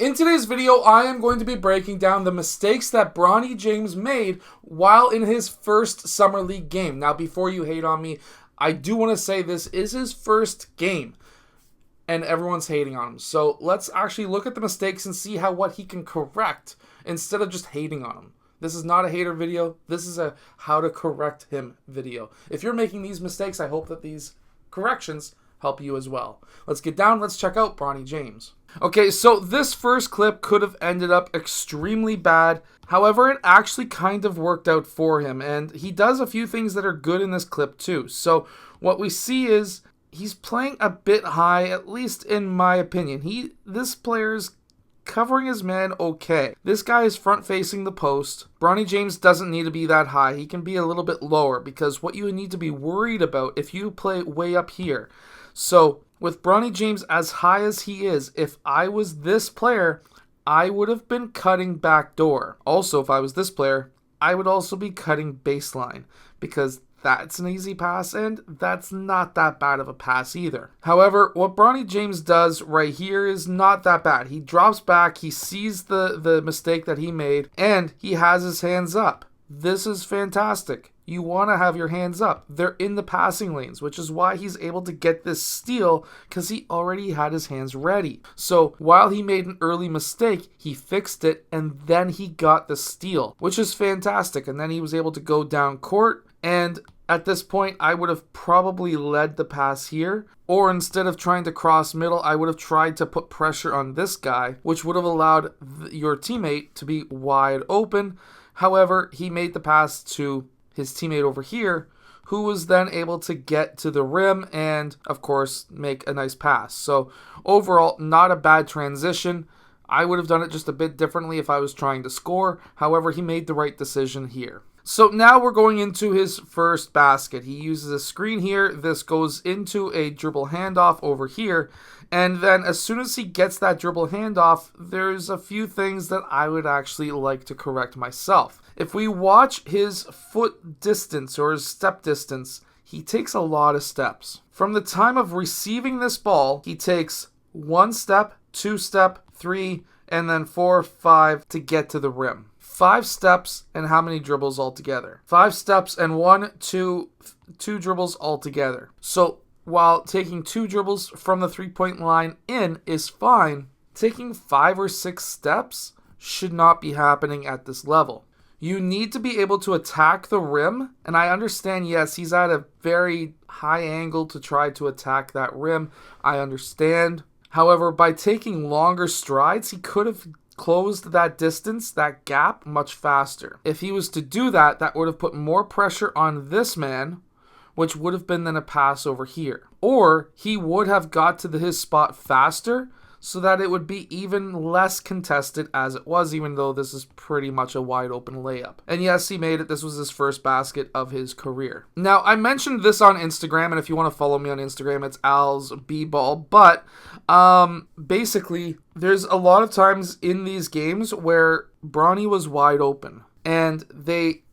In today's video, I am going to be breaking down the mistakes that Bronny James made while in his first Summer League game. Now, before you hate on me, I do want to say this is his first game, and everyone's hating on him. So let's actually look at the mistakes and see what he can correct instead of just hating on him. This is not a hater video. This is a how to correct him video. If you're making these mistakes, I hope that these corrections help you as well. Let's get down. Let's check out Bronny James. Okay, so this first clip could have ended up extremely bad. However, it actually kind of worked out for him, and he does a few things that are good in this clip too. So what we see is he's playing a bit high, at least in my opinion. This player's covering his man okay. This guy is front facing the post. Bronny James doesn't need to be that high. He can be a little bit lower, because what you need to be worried about if you play way up here. So with Bronny James as high as he is, if I was this player, I would have been cutting backdoor. Also, if I was this player, I would also be cutting baseline, because that's an easy pass, and that's not that bad of a pass either. However, what Bronny James does right here is not that bad. He drops back, he sees the mistake that he made, and he has his hands up. This is fantastic. You want to have your hands up. They're in the passing lanes, which is why he's able to get this steal, because he already had his hands ready. So while he made an early mistake, he fixed it, and then he got the steal, which is fantastic. And then he was able to go down court, and at this point, I would have probably led the pass here, or instead of trying to cross middle, I would have tried to put pressure on this guy, which would have allowed your teammate to be wide open. However, he made the pass to his teammate over here, who was then able to get to the rim and, of course, make a nice pass. So overall, not a bad transition. I would have done it just a bit differently if I was trying to score. However, he made the right decision here. So now we're going into his first basket. He uses a screen here. This goes into a dribble handoff over here. And then as soon as he gets that dribble handoff, there's a few things that I would actually like to correct myself. If we watch his foot distance or his step distance, he takes a lot of steps. From the time of receiving this ball, he takes 1 step, 2 step, 3, and then 4, 5 to get to the rim. 5 steps and how many dribbles altogether? 5 steps and 1, 2 dribbles altogether. So while taking 2 dribbles from the 3-point line in is fine, taking 5 or 6 steps should not be happening at this level. You need to be able to attack the rim, and I understand, yes, he's at a very high angle to try to attack that rim. I understand. However, by taking longer strides, he could have closed that distance, that gap, much faster. If he was to do that, that would have put more pressure on this man, which would have been then a pass over here. Or he would have got to his spot faster, so that it would be even less contested as it was, even though this is pretty much a wide open layup. And yes, he made it. This was his first basket of his career. Now, I mentioned this on Instagram, and if you want to follow me on Instagram, it's alsbball. But basically, there's a lot of times in these games where Bronny was wide open, and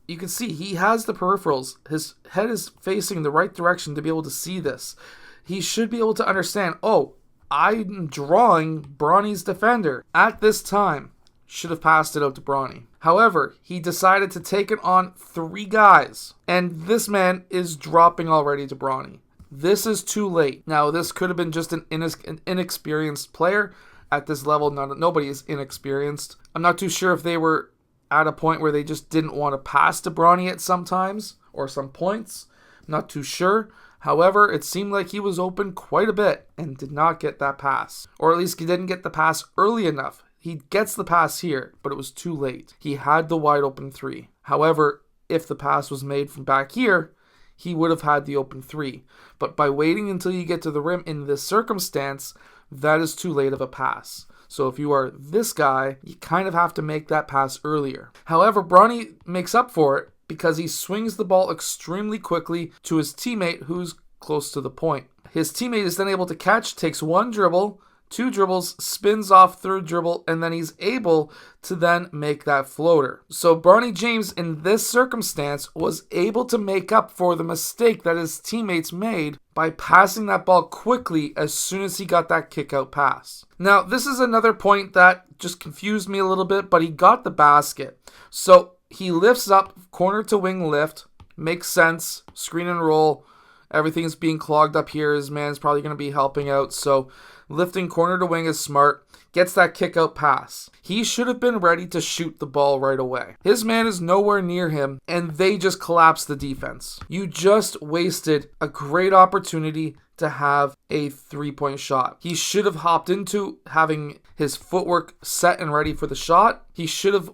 you can see he has the peripherals. His head is facing the right direction to be able to see this. He should be able to understand, oh, I'm drawing Bronny's defender. At this time, should have passed it out to Bronny. However, he decided to take it on 3 guys, and this man is dropping already to Bronny. This is too late. Now, this could have been just an inexperienced player. At this level, nobody is inexperienced. I'm not too sure if they were at a point where they just didn't want to pass to Bronny at some times or some points. Not too sure. However, it seemed like he was open quite a bit and did not get that pass. Or at least he didn't get the pass early enough. He gets the pass here, but it was too late. He had the wide open 3. However, if the pass was made from back here, he would have had the open 3. But by waiting until you get to the rim in this circumstance, that is too late of a pass. So if you are this guy, you kind of have to make that pass earlier. However, Bronny makes up for it because he swings the ball extremely quickly to his teammate who's close to the point. His teammate is then able to catch, takes 1 dribble, 2 dribbles, spins off third dribble, and then he's able to then make that floater. So Bronny James in this circumstance was able to make up for the mistake that his teammates made by passing that ball quickly as soon as he got that kick out pass. Now, this is another point that just confused me a little bit, but he got the basket. So he lifts up, corner to wing lift, makes sense, screen and roll. Everything is being clogged up here. His man's probably going to be helping out. So lifting corner to wing is smart. Gets that kick out pass. He should have been ready to shoot the ball right away. His man is nowhere near him, and they just collapsed the defense. You just wasted a great opportunity to have a 3-point shot. He should have hopped into having his footwork set and ready for the shot. He should have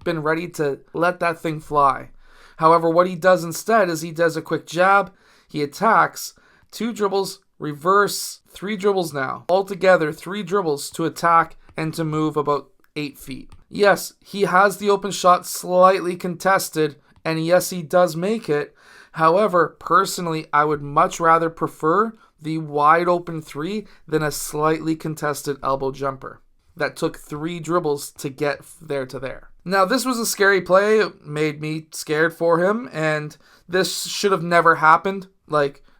been ready to let that thing fly. However, what he does instead is he does a quick jab. He attacks, 2 dribbles, reverse, 3 dribbles now. Altogether, 3 dribbles to attack and to move about 8 feet. Yes, he has the open shot slightly contested, and yes, he does make it. However, personally, I would much rather prefer the wide open 3 than a slightly contested elbow jumper that took 3 dribbles to get there to there. Now, this was a scary play. It made me scared for him, and this should have never happened.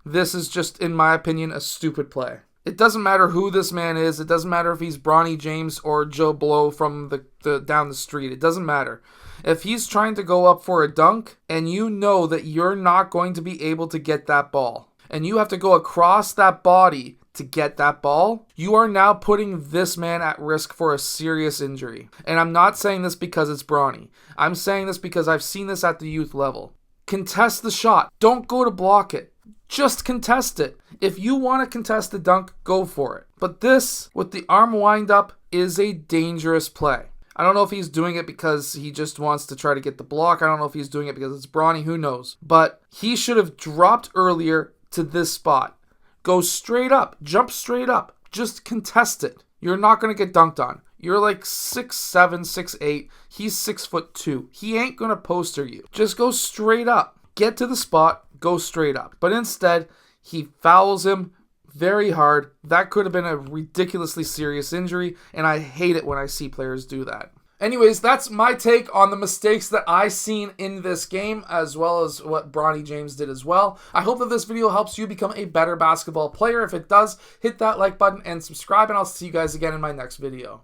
This is just, in my opinion, a stupid play. It doesn't matter who this man is. It doesn't matter if he's Bronny James or Joe Blow from the down the street. It doesn't matter. If he's trying to go up for a dunk and you know that you're not going to be able to get that ball, and you have to go across that body to get that ball, you are now putting this man at risk for a serious injury. And I'm not saying this because it's Bronny. I'm saying this because I've seen this at the youth level. Contest the shot. Don't go to block it. Just contest it. If you want to contest the dunk, go for it. But this, with the arm wind up, is a dangerous play. I don't know if he's doing it because he just wants to try to get the block. I don't know if he's doing it because it's Bronny. Who knows? But he should have dropped earlier to this spot. Go straight up. Jump straight up. Just contest it. You're not going to get dunked on. You're like 6'7", 6'8". He's 6'2". He ain't going to poster you. Just go straight up. Get to the spot. Go straight up. But instead, he fouls him very hard. That could have been a ridiculously serious injury, and I hate it when I see players do that. Anyways, that's my take on the mistakes that I seen in this game, as well as what Bronny James did as well. I hope that this video helps you become a better basketball player. If it does, hit that like button and subscribe, and I'll see you guys again in my next video.